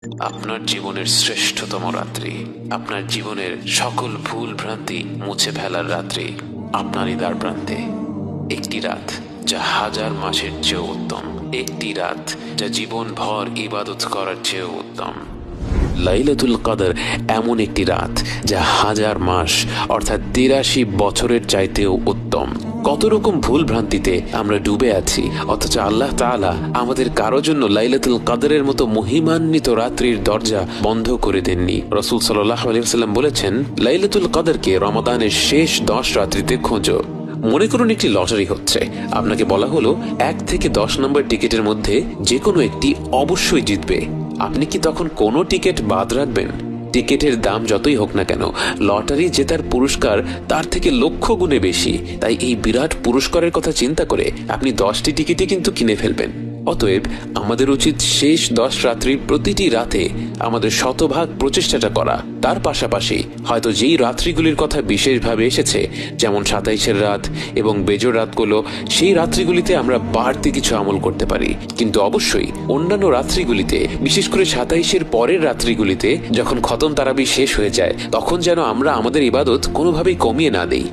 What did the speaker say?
আপনার জীবনের শ্রেষ্ঠতম রাত্রি, আপনার জীবনের সকল ভুল ভ্রান্তি মুছে ফেলার রাত্রি আপনারই দ্বার প্রান্তে। একটি রাত যা হাজার মাসের চেয়েও উত্তম, একটি রাত যা জীবন ভর ইবাদত করার চেয়েও উত্তম। লাইলাতুল কদর এমন একটি রাত যা হাজার মাস অর্থাৎ ৮৩ বছরের চাইতেও উত্তম। কত রকম ভুল ভ্রান্তিতে আমরা ডুবে আছি, অথচ আল্লাহ তাআলা আমাদের কারো জন্য লাইলাতুল কদরের মতো মহিমান্বিত রাত্রির দরজা বন্ধ করে দেননি। রাসূল সাল্লাল্লাহু আলাইহি ওয়াসাল্লাম বলেছেন, লাইলাতুল কদরকে রমাদানের শেষ 10 রাত্রিতে খোঁজো। মনে করুন একটি লটারি হচ্ছে, আপনাকে বলা হলো 1 থেকে 10 নম্বর টিকিটের মধ্যে যে কোনো একটি অবশ্যই জিতবে। আপনি কি তখন কোনো টিকিট বাদ রাখবেন? টিকিটের দাম যতই হোক না কেন, লটারি জেতার পুরস্কার তার থেকে লক্ষ গুণে বেশি। তাই এই বিরাট পুরস্কারের কথা চিন্তা করে আপনি 10টি টিকিটই কিন্তু কিনে ফেলবেন। অতএব আমাদের উচিত শেষ 10 রাত্রির প্রতিটি রাতে আমাদের শতভাগ প্রচেষ্টাটা করা। তার পাশাপাশি হয়তো যেই রাত্রিগুলির কথা বিশেষভাবে এসেছে, যেমন 27-এর রাত এবং বেজোড় রাতগুলো, সেই রাত্রিগুলিতে আমরা বাড়তি কিছু আমল করতে পারি। কিন্তু অবশ্যই অন্যান্য রাত্রিগুলিতে, বিশেষ করে 27-এর পরের রাত্রিগুলিতে যখন খতম তারাবি শেষ হয়ে যায়, তখন যেন আমরা আমাদের ইবাদত কোনোভাবেই কমিয়ে না দেই।